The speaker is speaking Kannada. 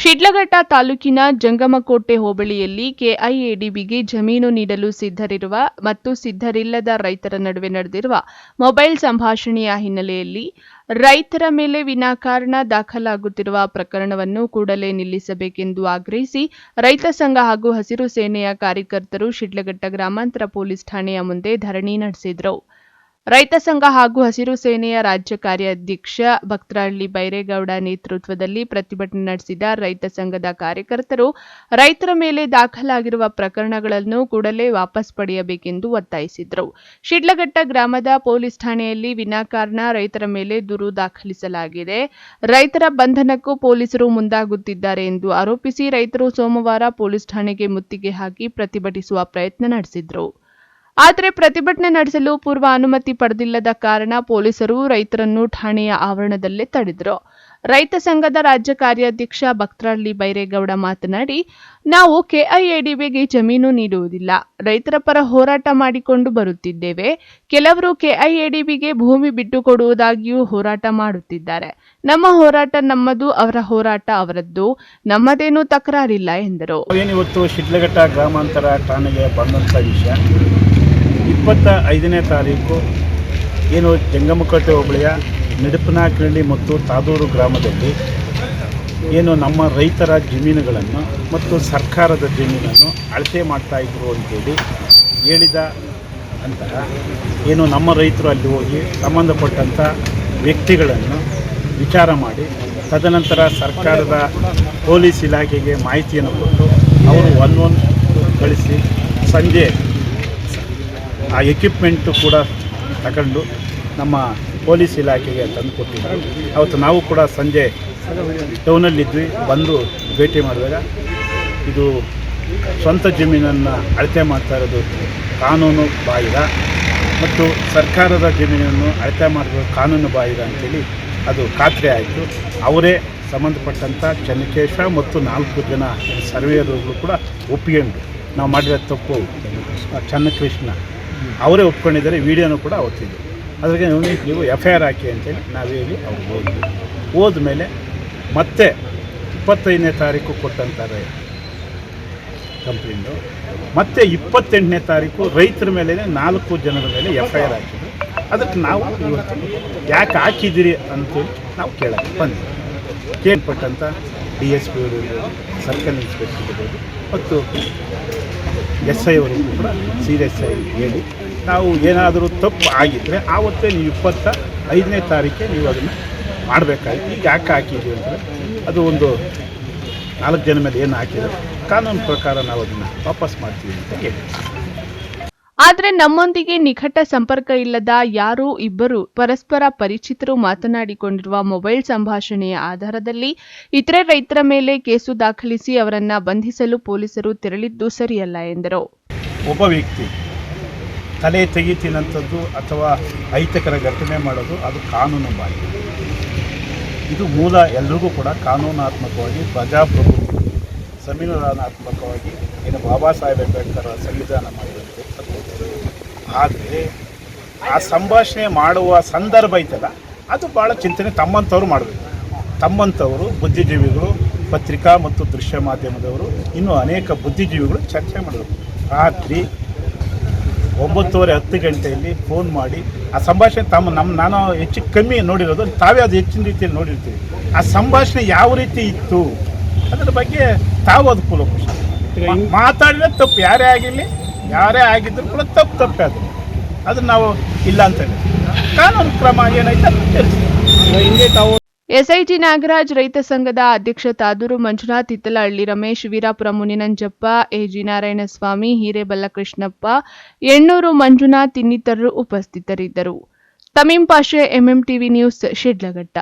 ಶಿಡ್ಲಘಟ್ಟ ತಾಲೂಕಿನ ಜಂಗಮಕೋಟೆ ಹೋಬಳಿಯಲ್ಲಿ ಕೆಐಎಡಿಬಿಗೆ ಜಮೀನು ನೀಡಲು ಸಿದ್ಧರಿರುವ ಮತ್ತು ಸಿದ್ಧರಿಲ್ಲದ ರೈತರ ನಡುವೆ ನಡೆದಿರುವ ಮೊಬೈಲ್ ಸಂಭಾಷಣೆಯ ಹಿನ್ನೆಲೆಯಲ್ಲಿ ರೈತರ ಮೇಲೆ ವಿನಾಕಾರಣ ದಾಖಲಾಗುತ್ತಿರುವ ಪ್ರಕರಣವನ್ನು ಕೂಡಲೇ ನಿಲ್ಲಿಸಬೇಕೆಂದು ಆಗ್ರಹಿಸಿ ರೈತ ಸಂಘ ಹಾಗೂ ಹಸಿರು ಸೇನೆಯ ಕಾರ್ಯಕರ್ತರು ಶಿಡ್ಲಘಟ್ಟ ಗ್ರಾಮಾಂತರ ಪೊಲೀಸ್ ಠಾಣೆಯ ಮುಂದೆ ಧರಣಿ ನಡೆಸಿದರು. ರೈತ ಸಂಘ ಹಾಗೂ ಹಸಿರು ಸೇನೆಯ ರಾಜ್ಯ ಕಾರ್ಯಾಧ್ಯಕ್ಷ ಭಕ್ತರಹಳ್ಳಿ ಬೈರೇಗೌಡ ನೇತೃತ್ವದಲ್ಲಿ ಪ್ರತಿಭಟನೆ ನಡೆಸಿದ ರೈತ ಸಂಘದ ಕಾರ್ಯಕರ್ತರು ರೈತರ ಮೇಲೆ ದಾಖಲಾಗಿರುವ ಪ್ರಕರಣಗಳನ್ನು ಕೂಡಲೇ ವಾಪಸ್ ಪಡೆಯಬೇಕೆಂದು ಒತ್ತಾಯಿಸಿದರು. ಶಿಡ್ಲಘಟ್ಟ ಗ್ರಾಮದ ಪೊಲೀಸ್ ಠಾಣೆಯಲ್ಲಿ ವಿನಾಕಾರಣ ರೈತರ ಮೇಲೆ ದೂರು ದಾಖಲಿಸಲಾಗಿದೆ. ರೈತರ ಬಂಧನಕ್ಕೂ ಪೊಲೀಸರು ಮುಂದಾಗುತ್ತಿದ್ದಾರೆ ಎಂದು ಆರೋಪಿಸಿ ರೈತರು ಸೋಮವಾರ ಪೊಲೀಸ್ ಠಾಣೆಗೆ ಮುತ್ತಿಗೆ ಹಾಕಿ ಪ್ರತಿಭಟಿಸುವ ಪ್ರಯತ್ನ ನಡೆಸಿದರು. ಆದರೆ ಪ್ರತಿಭಟನೆ ನಡೆಸಲು ಪೂರ್ವ ಅನುಮತಿ ಪಡೆದಿಲ್ಲದ ಕಾರಣ ಪೊಲೀಸರು ರೈತರನ್ನು ಠಾಣೆಯ ಆವರಣದಲ್ಲೇ ತಡೆದರು. ರೈತ ಸಂಘದ ರಾಜ್ಯ ಕಾರ್ಯಾಧ್ಯಕ್ಷ ಭಕ್ತರಹಳ್ಳಿ ಬೈರೇಗೌಡ ಮಾತನಾಡಿ, ನಾವು ಕೆಐಎಡಿಬಿಗೆ ಜಮೀನು ನೀಡುವುದಿಲ್ಲ, ರೈತರ ಪರ ಹೋರಾಟ ಮಾಡಿಕೊಂಡು ಬರುತ್ತಿದ್ದೇವೆ. ಕೆಲವರು ಕೆಐಎಡಿಬಿಗೆ ಭೂಮಿ ಬಿಟ್ಟುಕೊಡುವುದಾಗಿಯೂ ಹೋರಾಟ ಮಾಡುತ್ತಿದ್ದಾರೆ. ನಮ್ಮ ಹೋರಾಟ ನಮ್ಮದು, ಅವರ ಹೋರಾಟ ಅವರದ್ದು, ನಮ್ಮದೇನೂ ತಕರಾರಿಲ್ಲ ಎಂದರು. ಇವತ್ತು ಶಿಡ್ಲಘಟ್ಟ ಗ್ರಾಮಾಂತರ ಠಾಣೆಗೆ ಬಂದಂಥ ವಿಷಯ 25ನೇ ತಾರೀಕು ಏನು ಜಂಗಮಕೋಟೆ ಹೋಬಳಿಯ ನಿಡಪನಕಳ್ಳಿ ಮತ್ತು ತಾದೂರು ಗ್ರಾಮದಲ್ಲಿ ಏನು ನಮ್ಮ ರೈತರ ಜಮೀನುಗಳನ್ನು ಮತ್ತು ಸರ್ಕಾರದ ಜಮೀನನ್ನು ಅಳತೆ ಮಾಡ್ತಾಯಿದ್ರು ಅಂತೇಳಿ ಹೇಳಿದ ನಂತರ ಏನು ನಮ್ಮ ರೈತರು ಅಲ್ಲಿ ಹೋಗಿ ಸಂಬಂಧಪಟ್ಟಂಥ ವ್ಯಕ್ತಿಗಳನ್ನು ವಿಚಾರ ಮಾಡಿ ತದನಂತರ ಸರ್ಕಾರದ ಪೊಲೀಸ್ ಇಲಾಖೆಗೆ ಮಾಹಿತಿಯನ್ನು ಕೊಟ್ಟು ಅವರು ಒನ್ ಕಳಿಸಿ ಸಂಜೆ ಆ ಎಕ್ವಿಪ್ಮೆಂಟು ಕೂಡ ತಗೊಂಡು ನಮ್ಮ ಪೊಲೀಸ್ ಇಲಾಖೆಗೆ ತಂದು ಕೊಟ್ಟಿದ್ದರು. ಅವತ್ತು ನಾವು ಕೂಡ ಸಂಜೆ ಟೌನಲ್ಲಿದ್ವಿ. ಬಂದು ಭೇಟಿ ಮಾಡಿದಾಗ ಇದು ಸ್ವಂತ ಜಮೀನನ್ನು ಅಳತೆ ಮಾಡ್ತಾ ಇರೋದು ಕಾನೂನು ಬಾಹಿರ ಮತ್ತು ಸರ್ಕಾರದ ಜಮೀನನ್ನು ಅಳತೆ ಮಾಡೋದು ಕಾನೂನು ಬಾಹಿರ ಅಂತೇಳಿ ಅದು ಖಾತ್ರಿ ಆಯಿತು. ಅವರೇ ಸಂಬಂಧಪಟ್ಟಂಥ ಚೆನ್ನಕೇಶ ಮತ್ತು 4 ಜನ ಸರ್ವೇಯರ್ಗಳು ಕೂಡ ಒಪ್ಪಿಕೊಂಡು ನಾವು ಮಾಡಿರೋ ತಪ್ಪು ಚನ್ನಕೃಷ್ಣ ಅವರೇ ಒಪ್ಕೊಂಡಿದ್ದಾರೆ. ವಿಡಿಯೋನೂ ಕೂಡ ಅವತ್ತಿದೆ. ಅದ್ರಿಗೆ ನೀವು FIR ಹಾಕಿ ಅಂತೇಳಿ ನಾವು ಹೇಳಿ ಅವ್ರಿಗೆ ಹೋದ್ವಿ. ಹೋದ್ಮೇಲೆ ಮತ್ತೆ 25ನೇ ತಾರೀಕು ಕೊಟ್ಟಂತಾರೆ ಕಂಪ್ಲೇಂಟು. ಮತ್ತೆ 28ನೇ ತಾರೀಕು ರೈತರ ಮೇಲೆ 4 ಜನರ ಮೇಲೆ FIR ಹಾಕಿದ್ರು. ಅದಕ್ಕೆ ನಾವು ಇವತ್ತು ಯಾಕೆ ಹಾಕಿದ್ದೀರಿ ಅಂತೇಳಿ ನಾವು ಕೇಳೋಕ್ಕೆ ಬಂದ್ವಿ. ಕೇಳ್ಪಟ್ಟಂಥ DSP ಅವರು ಸರ್ಕಲ್ ಇನ್ಸ್ಪೆಕ್ಟರ್ ಇರ್ಬೋದು ಮತ್ತು SI ಅವರು ಕೂಡ ಸೀರಿಯಸ್ ಆಗಿ ಹೇಳಿ ನಾವು ಏನಾದರೂ ತಪ್ಪು ಆಗಿದ್ದರೆ ಆವತ್ತೇ ನೀವು 25ನೇ ತಾರೀಕೆ ನೀವು ಅದನ್ನು ಮಾಡಬೇಕಾಗಿತ್ತು. ಈಗ ಯಾಕೆ ಹಾಕಿದ್ದೀವಿ ಅಂದರೆ ಅದು ಒಂದು 4 ಜನ ಮೇಲೆ ಏನು ಹಾಕಿದರೆ ಕಾನೂನು ಪ್ರಕಾರ ನಾವು ಅದನ್ನು ವಾಪಸ್ ಮಾಡ್ತೀವಿ ಅಂತ ಹೇಳಿ. ಆದರೆ ನಮ್ಮೊಂದಿಗೆ ನಿಕಟ ಸಂಪರ್ಕ ಇಲ್ಲದ ಯಾರೋ ಇಬ್ಬರು ಪರಸ್ಪರ ಪರಿಚಿತರು ಮಾತನಾಡಿಕೊಂಡಿರುವ ಮೊಬೈಲ್ ಸಂಭಾಷಣೆಯ ಆಧಾರದಲ್ಲಿ ಇತರೆ ರೈತರ ಮೇಲೆ ಕೇಸು ದಾಖಲಿಸಿ ಅವರನ್ನ ಬಂಧಿಸಲು ಪೊಲೀಸರು ತೆರಳಿದ್ದು ಸರಿಯಲ್ಲ ಎಂದರು. ಒಬ್ಬ ವ್ಯಕ್ತಿ ತಲೆ ತೆಗಿತೀನಂಥದ್ದು ಅಥವಾ ಅಹಿತಕರ ಘಟನೆ ಮಾಡೋದು ಅದು ಕಾನೂನು ಬಾಹಿರ. ಇದು ಮೂಲ ಎಲ್ರಿಗೂ ಕೂಡ ಕಾನೂನಾತ್ಮಕವಾಗಿ ಪ್ರಜಾಪ್ರಭುತ್ವ ಸಂವಿಧಾನಾತ್ಮಕವಾಗಿ ಏನು ಬಾಬಾ ಸಾಹೇಬ್ ಅಂಬೇಡ್ಕರ್ ಸಂವಿಧಾನ ಮಾಡಿದಂತೆ. ಆದರೆ ಆ ಸಂಭಾಷಣೆ ಮಾಡುವ ಸಂದರ್ಭ ಐತಲ್ಲ ಅದು ಭಾಳ ಚಿಂತನೆ ತಮ್ಮಂಥವ್ರು ಮಾಡಬೇಕು. ತಮ್ಮಂಥವರು ಬುದ್ಧಿಜೀವಿಗಳು, ಪತ್ರಿಕಾ ಮತ್ತು ದೃಶ್ಯ ಮಾಧ್ಯಮದವರು, ಇನ್ನೂ ಅನೇಕ ಬುದ್ಧಿಜೀವಿಗಳು ಚರ್ಚೆ ಮಾಡಬೇಕು. ರಾತ್ರಿ 9:30 ಗಂಟೆಯಲ್ಲಿ ಫೋನ್ ಮಾಡಿ ಆ ಸಂಭಾಷಣೆ ನಾನು ಹೆಚ್ಚು ಕಮ್ಮಿ ನೋಡಿರೋದು, ತಾವೇ ಅದು ಹೆಚ್ಚಿನ ರೀತಿಯಲ್ಲಿ ನೋಡಿರ್ತೀವಿ. ಆ ಸಂಭಾಷಣೆ ಯಾವ ರೀತಿ ಇತ್ತು ಅದರ ಬಗ್ಗೆ ತಾವು ಅದು ಕುಲಕುಶ ಮಾತಾಡಿದ್ರೆ ತಪ್ಪು. ಯಾರೇ ಆಗಿದ್ರು ಕೂಡ ತಪ್ಪೇ ಅದನ್ನು ನಾವು ಇಲ್ಲ ಅಂತ ಹೇಳಿ ಕಾನೂನು ಕ್ರಮ ಏನೈತೆ ಅಂತ ತಿಳಿಸಿ ತಾವು. ಎಸ್ಐಟಿ ನಾಗರಾಜ್, ರೈತ ಸಂಘದ ಅಧ್ಯಕ್ಷ ತಾದೂರು ಮಂಜುನಾಥ್, ಹಿತ್ತಲಹಳ್ಳಿ ರಮೇಶ್, ವೀರಾಪುರ ಮುನಿನಂಜಪ್ಪ, ಎಜಿ ನಾರಾಯಣಸ್ವಾಮಿ, ಹಿರೇಬಲ್ಲ ಕೃಷ್ಣಪ್ಪ, ಎಣ್ಣೂರು ಮಂಜುನಾಥ್ ಇನ್ನಿತರರು ಉಪಸ್ಥಿತರಿದ್ದರು. ತಮೀಂ ಪಾಷೆ, MMTV ನ್ಯೂಸ್, ಶಿಡ್ಲಘಟ್ಟ.